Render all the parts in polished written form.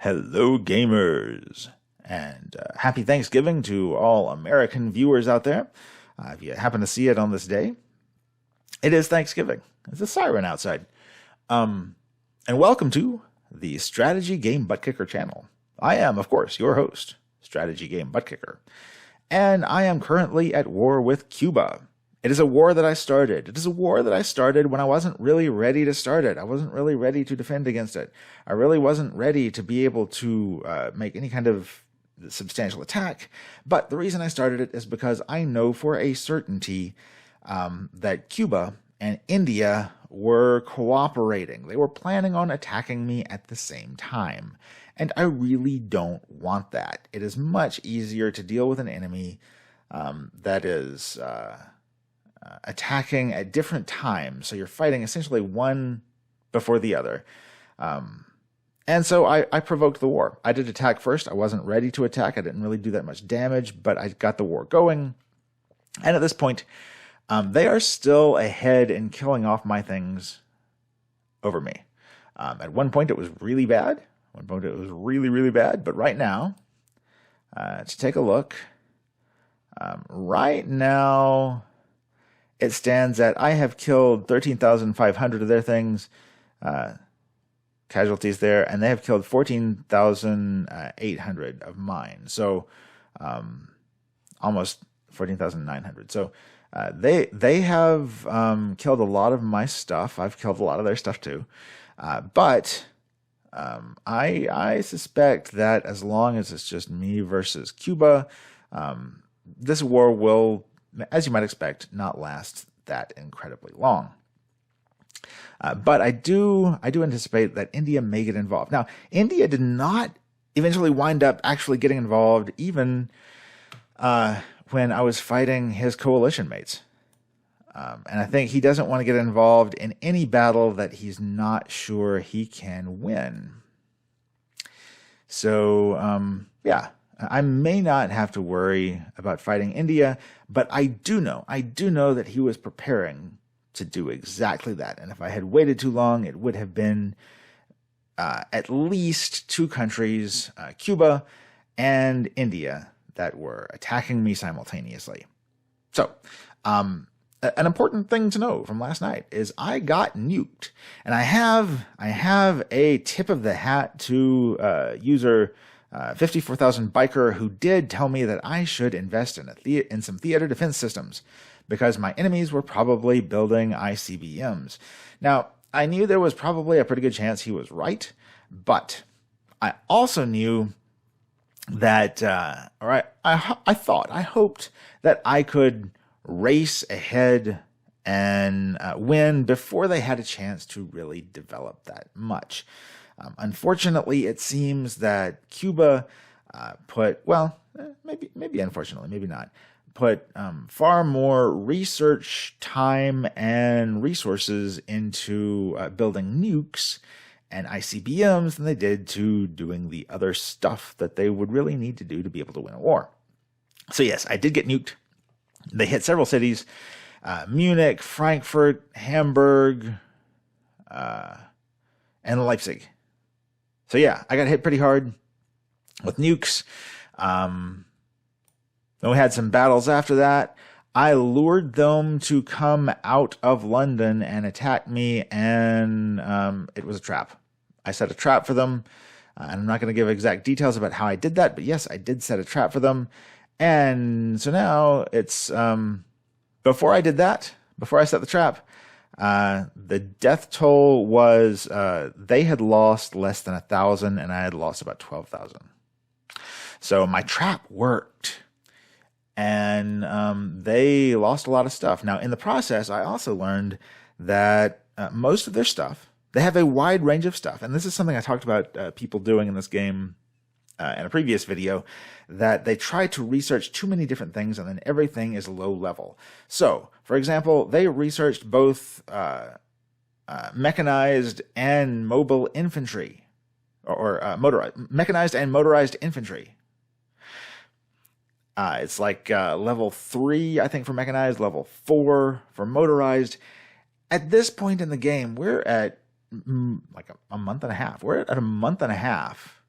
Hello, gamers, and happy Thanksgiving to all American viewers out there. If you happen to see it on this day, it is Thanksgiving. There's a siren outside. And welcome to the Strategy Game Butt Kicker channel. I am, of course, your host, Strategy Game Butt Kicker, and I am currently at war with Cuba. It is a war that I started. It is a war that I started when I wasn't really ready to start it. I wasn't really ready to defend against it. I really wasn't ready to be able to make any kind of substantial attack. But the reason I started it is because I know for a certainty that Cuba and India were cooperating. They were planning on attacking me at the same time. And I really don't want that. It is much easier to deal with an enemy that is attacking at different times. So you're fighting essentially one before the other. And so I provoked the war. I did attack first. I wasn't ready to attack. I didn't really do that much damage, but I got the war going. And at this point, they are still ahead in killing off my things over me. At one point, it was really bad. At one point, it was really, really bad. But right now, to take a look, right now, it stands at I have killed 13,500 of their things, casualties there, and they have killed 14,800 of mine. So almost 14,900. So they have killed a lot of my stuff. I've killed a lot of their stuff too. But I suspect that as long as it's just me versus Cuba, this war will, as you might expect, not last that incredibly long. But I do anticipate that India may get involved. Now, India did not eventually wind up actually getting involved, even when I was fighting his coalition mates. And I think he doesn't want to get involved in any battle that he's not sure he can win. So, yeah. I may not have to worry about fighting India, but I do know that he was preparing to do exactly that. And if I had waited too long, it would have been at least two countries, Cuba and India, that were attacking me simultaneously. So, an important thing to know from last night is I got nuked, and I have a tip of the hat to user 54,000 Biker, who did tell me that I should invest in some theater defense systems because my enemies were probably building ICBMs. Now, I knew there was probably a pretty good chance he was right, but I also knew that, I hoped that I could race ahead and win before they had a chance to really develop that much. Unfortunately, it seems that Cuba maybe unfortunately, maybe not, put far more research time and resources into building nukes and ICBMs than they did to doing the other stuff that they would really need to do to be able to win a war. So yes, I did get nuked. They hit several cities, Munich, Frankfurt, Hamburg, and Leipzig. So yeah, I got hit pretty hard with nukes. Then we had some battles after that. I lured them to come out of London and attack me, and it was a trap. I set a trap for them. I'm not going to give exact details about how I did that, but yes, I did set a trap for them. And so now it's, before I did that, before I set the trap, the death toll was, they had lost less than 1,000 and I had lost about 12,000. So my trap worked, and they lost a lot of stuff. Now, in the process, I also learned that most of their stuff, they have a wide range of stuff. And this is something I talked about people doing in this game in a previous video, that they try to research too many different things and then everything is low level. So, for example, they researched both mechanized and mobile infantry, or mechanized and motorized infantry. It's like level 3, I think, for mechanized, level 4 for motorized. At this point in the game, we're at like a month and a half. We're at a month and a half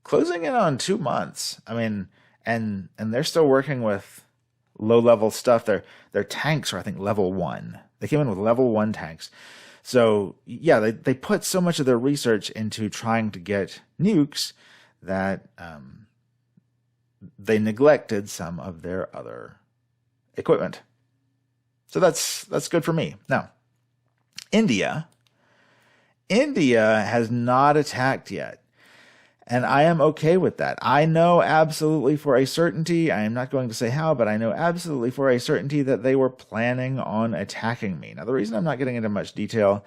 closing in on 2 months. I mean, and they're still working with low level stuff. Their tanks are, I think, level 1. They came in with level 1 tanks. So yeah, they put so much of their research into trying to get nukes that they neglected some of their other equipment. So that's good for me. Now, India has not attacked yet. And I am okay with that. I know absolutely for a certainty, I am not going to say how, but I know absolutely for a certainty that they were planning on attacking me. Now, the reason I'm not getting into much detail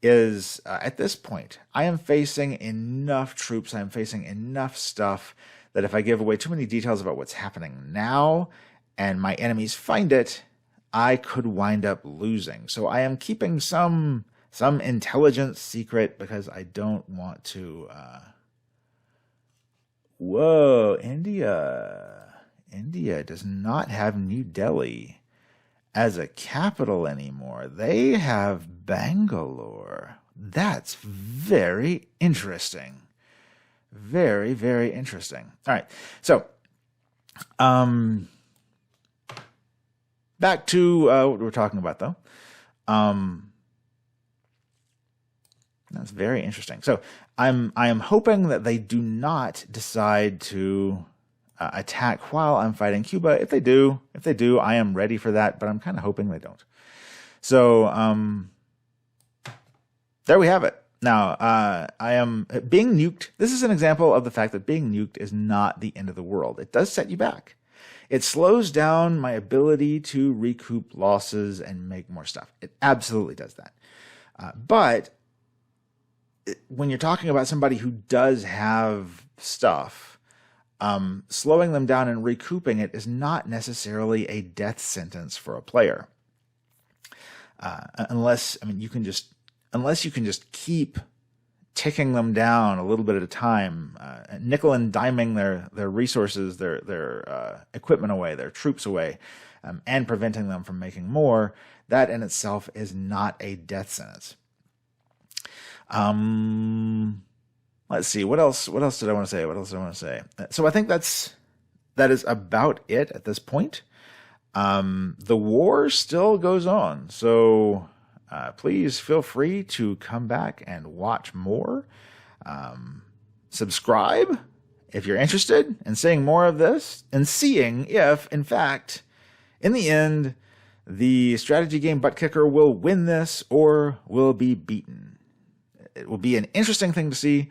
is at this point, I am facing enough troops, I'm facing enough stuff that if I give away too many details about what's happening now and my enemies find it, I could wind up losing. So I am keeping some intelligence secret because I don't want to... Whoa, India does not have New Delhi as a capital anymore. They have Bangalore. That's very interesting. Very, very interesting. All right. So, back to what we're talking about, though. That's very interesting. So I am hoping that they do not decide to attack while I'm fighting Cuba. If they do, I am ready for that, but I'm kind of hoping they don't. So there we have it. Now, I am being nuked. This is an example of the fact that being nuked is not the end of the world. It does set you back. It slows down my ability to recoup losses and make more stuff. It absolutely does that. But when you're talking about somebody who does have stuff, slowing them down and recouping it is not necessarily a death sentence for a player. Unless you can just keep ticking them down a little bit at a time, nickel and diming their resources, their equipment away, their troops away, and preventing them from making more. That in itself is not a death sentence. Let's see. What else did I want to say? So I think that is about it at this point. The war still goes on. So, please feel free to come back and watch more. Subscribe if you're interested in seeing more of this and seeing if, in fact, in the end, the strategy game butt kicker will win this or will be beaten. It will be an interesting thing to see.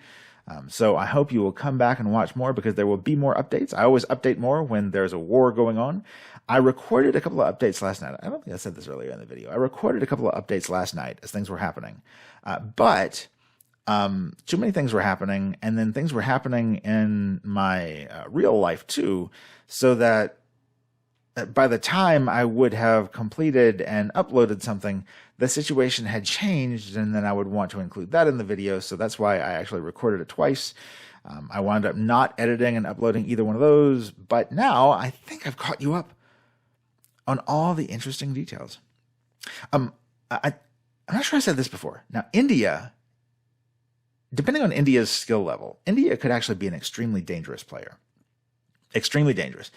So I hope you will come back and watch more because there will be more updates. I always update more when there's a war going on. I recorded a couple of updates last night. I don't think I said this earlier in the video. I recorded a couple of updates last night as things were happening. But too many things were happening, and then things were happening in my real life too, so that by the time I would have completed and uploaded something, the situation had changed, and then I would want to include that in the video. So that's why I actually recorded it twice. I wound up not editing and uploading either one of those, but now I think I've caught you up on all the interesting details. I'm not sure I said this before. Now, India, depending on India's skill level, India could actually be an extremely dangerous player. Extremely dangerous.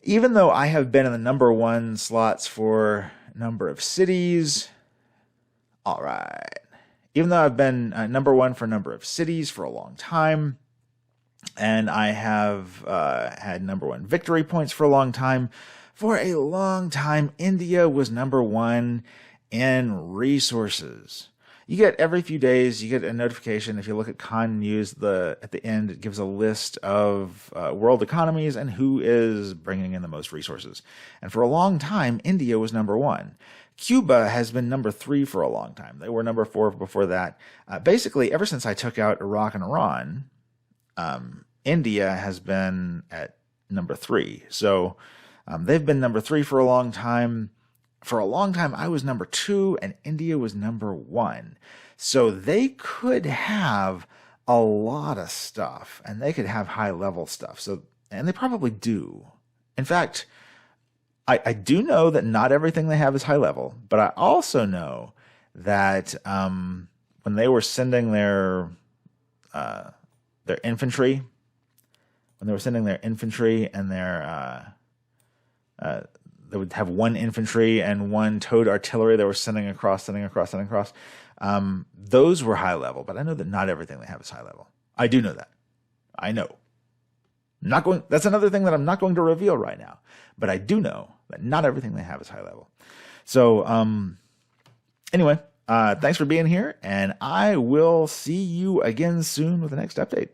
Even though I have been in the number 1 slots for number of cities, all right. Even though I've been number 1 for number of cities for a long time, and I have had number 1 victory points for a long time, India was number 1 in resources. You get every few days, you get a notification. If you look at Con News, at the end, it gives a list of world economies and who is bringing in the most resources. And for a long time, India was number 1. Cuba has been number 3 for a long time. They were number 4 before that. Basically, ever since I took out Iraq and Iran, India has been at number 3. So they've been number 3 for a long time. For a long time, I was number 2 and India was number 1. So they could have a lot of stuff and they could have high level stuff. And they probably do. In fact, I do know that not everything they have is high level, but I also know that when they were sending their infantry when they were sending their infantry and their they would have one infantry and one towed artillery they were sending across. Those were high level, but I know that not everything they have is high level. I do know that. I know. That's another thing that I'm not going to reveal right now, but I do know that not everything they have is high level. So, anyway, thanks for being here, and I will see you again soon with the next update.